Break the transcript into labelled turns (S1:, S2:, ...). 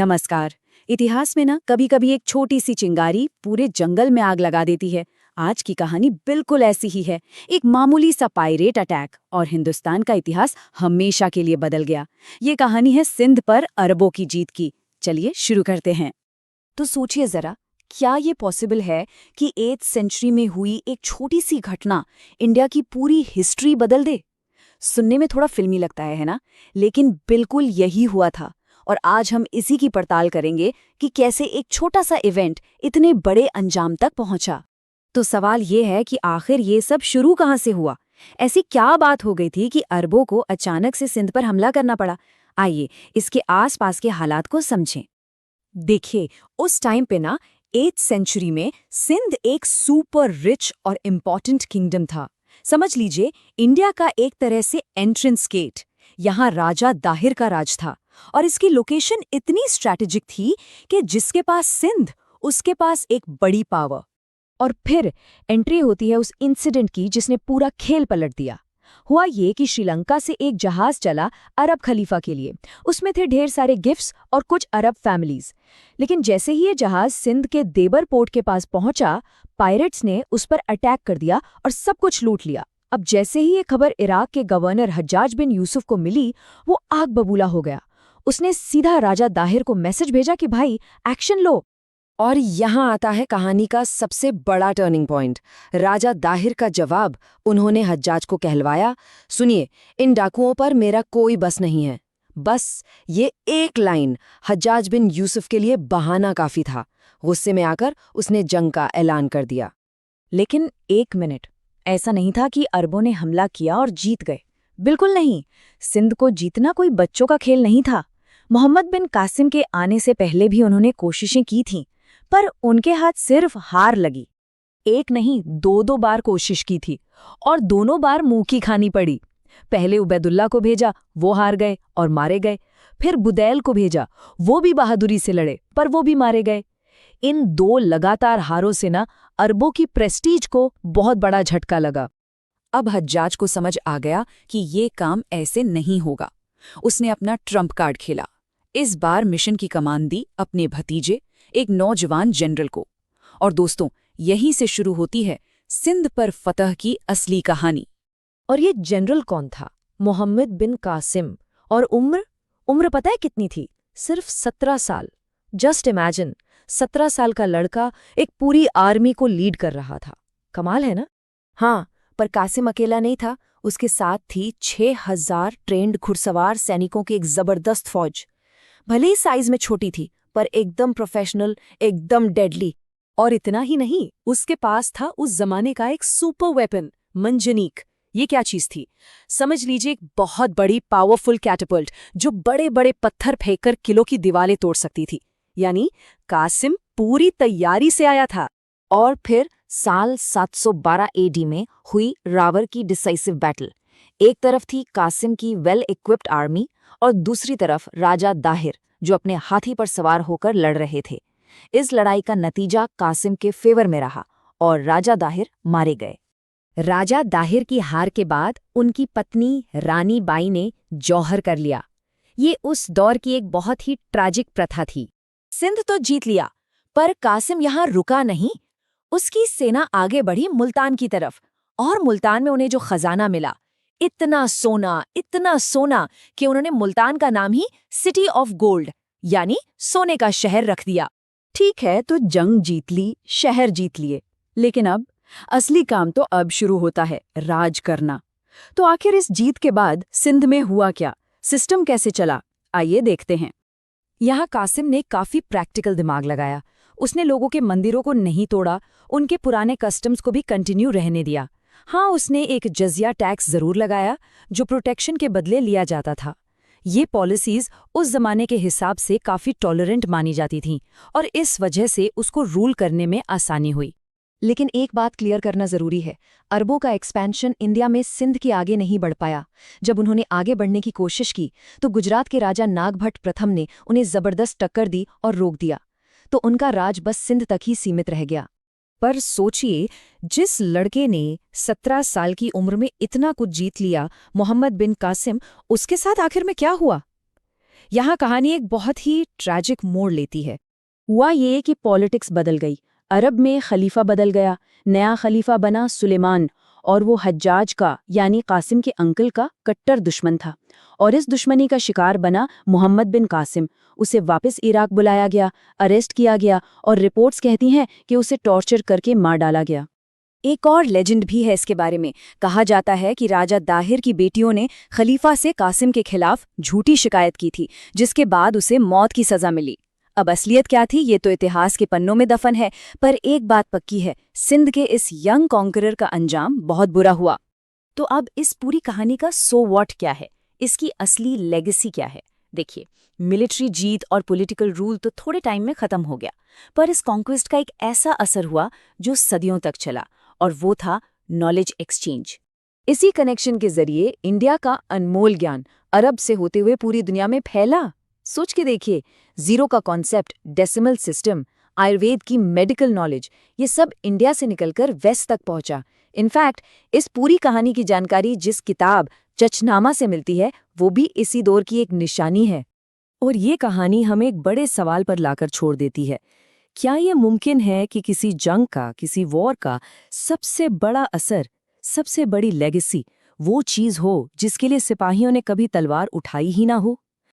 S1: नमस्कार। इतिहास में ना कभी कभी एक छोटी सी चिंगारी पूरे जंगल में आग लगा देती है। आज की कहानी बिल्कुल ऐसी ही है। एक मामूली सा पायरेट अटैक और हिंदुस्तान का इतिहास हमेशा के लिए बदल गया। ये कहानी है सिंध पर अरबों की जीत की। चलिए शुरू करते हैं।
S2: तो सोचिए जरा, क्या ये पॉसिबल है कि 8th सेंचुरी में हुई एक छोटी सी घटना इंडिया की पूरी हिस्ट्री बदल दे? सुनने में थोड़ा फिल्मी लगता है ना? लेकिन बिल्कुल यही हुआ था। और आज हम इसी की पड़ताल करेंगे कि कैसे एक छोटा सा इवेंट इतने बड़े अंजाम तक पहुंचा।
S1: तो सवाल ये है कि आखिर ये सब शुरू कहाँ से हुआ? ऐसी क्या बात हो गई थी कि अरबों को अचानक से सिंध पर हमला करना पड़ा? आइए इसके आसपास के हालात को समझें।
S2: देखिए, उस टाइम पे ना 8th सेंचुरी में सिंध एक सुपर रिच और इम्पॉर्टेंट किंगडम था। समझ लीजिए, इंडिया का एक तरह से एंट्रेंस गेट। यहाँ राजा दाहिर का राज था और इसकी लोकेशन इतनी स्ट्रैटेजिक थी कि जिसके पास सिंध, उसके पास एक बड़ी पावर। और फिर एंट्री होती है उस इंसिडेंट की जिसने पूरा खेल पलट दिया। हुआ ये कि श्रीलंका से एक जहाज चला अरब खलीफा के लिए। उसमें थे ढेर सारे गिफ्ट्स और कुछ अरब फैमिलीज। लेकिन जैसे ही ये जहाज सिंध के देबर पोर्ट के पास पहुंचा, पायरेट्स ने उस पर अटैक कर दिया और सब कुछ लूट लिया। अब जैसे ही ये खबर इराक के गवर्नर हज्जाज बिन यूसुफ को मिली, वो आग बबूला हो गया। उसने सीधा राजा दाहिर को मैसेज भेजा कि भाई एक्शन लो।
S1: और यहाँ आता है कहानी का सबसे बड़ा टर्निंग पॉइंट। राजा दाहिर का जवाब। उन्होंने हज्जाज को कहलवाया, सुनिए, इन डाकुओं पर मेरा कोई बस नहीं है। बस ये एक लाइन हज्जाज बिन यूसुफ के लिए बहाना काफी था। गुस्से में आकर उसने जंग का ऐलान कर दिया।
S2: लेकिन एक मिनट, ऐसा नहीं था कि अरबों ने हमला किया और जीत गए। बिल्कुल नहीं। सिंध को जीतना कोई बच्चों का खेल नहीं था। मोहम्मद बिन कासिम के आने से पहले भी उन्होंने कोशिशें की थीं, पर उनके हाथ सिर्फ हार लगी। एक नहीं, दो बार कोशिश की थी और दोनों बार मुंह की खानी पड़ी। पहले उबैदुल्ला को भेजा, वो हार गए और मारे गए। फिर बुदैल को भेजा, वो भी बहादुरी से लड़े, पर वो भी मारे गए। इन दो लगातार हारों से ना अरबों की प्रेस्टीज को बहुत बड़ा झटका लगा।
S1: अब हज्जाज को समझ आ गया कि ये काम ऐसे नहीं होगा। उसने अपना ट्रम्प कार्ड खेला। इस बार मिशन की कमान दी अपने भतीजे, एक नौजवान जनरल को। और दोस्तों, यहीं से शुरू होती है सिंध पर फतह की असली कहानी।
S2: और ये जनरल कौन था? मोहम्मद बिन कासिम। और उम्र पता है कितनी थी? सिर्फ 17 साल। जस्ट इमेजिन, 17 साल का लड़का एक पूरी आर्मी को लीड कर रहा था। कमाल है ना? हाँ, पर कासिम अकेला नहीं था। उसके साथ थी 6000 ट्रेंड घुड़सवार सैनिकों की एक जबरदस्त फौज। भले ही साइज में छोटी थी, पर एकदम प्रोफेशनल, एकदम डेडली। और इतना ही नहीं, उसके पास था उस जमाने का एक सुपर वेपन, मंजनीक। ये क्या चीज थी? समझ लीजिए, एक बहुत बड़ी पावरफुल कैटapult जो बड़े बड़े पत्थर फेंककर किलों की दीवारें तोड़ सकती थी। यानी कासिम पूरी तैयारी से आया था। और फिर साल 712 एडी में हुई रावर की डिसाइसिव बैटल। एक तरफ थी कासिम की वेल इक्विप्ड आर्मी और दूसरी तरफ राजा दाहिर, जो अपने हाथी पर सवार होकर लड़ रहे थे। इस लड़ाई का नतीजा कासिम के फेवर में रहा और राजा दाहिर मारे गए। राजा दाहिर की हार के बाद उनकी पत्नी रानी बाई ने जौहर कर लिया। ये उस दौर की एक बहुत ही ट्रैजिक प्रथा थी। सिंध तो जीत लिया, पर कासिम यहाँ रुका नहीं। उसकी सेना आगे बढ़ी मुल्तान की तरफ। और मुल्तान में उन्हें जो खजाना मिला, इतना सोना कि उन्होंने मुल्तान का नाम ही सिटी ऑफ गोल्ड, यानी सोने का शहर रख दिया।
S1: ठीक है, तो जंग जीत ली, शहर जीत लिए, लेकिन अब असली काम तो अब शुरू होता है, राज करना। तो आखिर इस जीत के बाद सिंध में हुआ क्या? सिस्टम कैसे चला? आइए देखते हैं।
S2: यहाँ कासिम ने काफी प्रैक्टिकल दिमाग लगाया। उसने लोगों के मंदिरों को नहीं तोड़ा, उनके पुराने कस्टम्स को भी कंटिन्यू रहने दिया। हाँ, उसने एक जजिया टैक्स जरूर लगाया, जो प्रोटेक्शन के बदले लिया जाता था। ये पॉलिसीज उस जमाने के हिसाब से काफी टॉलरेंट मानी जाती थीं और इस वजह से उसको रूल करने में आसानी हुई। लेकिन एक बात क्लियर करना जरूरी है, अरबों का एक्सपेंशन इंडिया में सिंध के आगे नहीं बढ़ पाया। जब उन्होंने आगे बढ़ने की कोशिश की, तो गुजरात के राजा नागभट्ट प्रथम ने उन्हें जबरदस्त टक्कर दी और रोक दिया। तो उनका राज बस सिंध तक ही सीमित रह गया।
S1: पर सोचिए, जिस लड़के ने 17 साल की उम्र में इतना कुछ जीत लिया, मोहम्मद बिन कासिम, उसके साथ आखिर में क्या हुआ?
S2: यहाँ कहानी एक बहुत ही ट्रैजिक मोड़ लेती है। हुआ ये कि पॉलिटिक्स बदल गई। अरब में खलीफा बदल गया। नया खलीफा बना सुलेमान, और वो हज्जाज का यानी कासिम के अंकल का कट्टर दुश्मन था। और इस दुश्मनी का शिकार बना मोहम्मद बिन कासिम। उसे वापस इराक बुलाया गया, अरेस्ट किया गया, और रिपोर्ट्स कहती हैं कि उसे टॉर्चर करके मार डाला गया। एक और लेजेंड भी है इसके बारे में। कहा जाता है कि राजा दाहिर की बेटियों ने खलीफा से कासिम के खिलाफ झूठी शिकायत की थी, जिसके बाद उसे मौत की सजा मिली। अब असलियत क्या थी ये तो इतिहास के पन्नों में दफन है, पर एक बात पक्की है, सिंध के इस यंग कॉन्करर का अंजाम बहुत बुरा हुआ। तो अब इस पूरी कहानी का सो व्हाट क्या है, इसकी असली लेगेसी क्या है? देखिए, मिलिट्री जीत और पॉलिटिकल रूल तो थोड़े टाइम में खत्म हो गया, पर इस कॉन्क्वेस्ट का एक ऐसा असर हुआ जो सदियों तक चला, और वो था नॉलेज एक्सचेंज। इसी कनेक्शन के जरिए इंडिया का अनमोल ज्ञान अरब से होते हुए पूरी दुनिया में फैला। सोच के देखिए, जीरो का कॉन्सेप्ट, डेसिमल सिस्टम, आयुर्वेद की मेडिकल नॉलेज, ये सब इंडिया से निकलकर वेस्ट तक पहुंचा। इनफैक्ट इस पूरी कहानी की जानकारी जिस किताब चचनामा से मिलती है, वो भी इसी दौर की एक निशानी है। और ये कहानी हमें एक बड़े सवाल पर लाकर छोड़ देती है। क्या ये मुमकिन है कि किसी जंग का, किसी वॉर का सबसे बड़ा असर, सबसे बड़ी लेगेसी वो चीज़ हो जिसके लिए सिपाहियों ने कभी तलवार उठाई ही ना हो?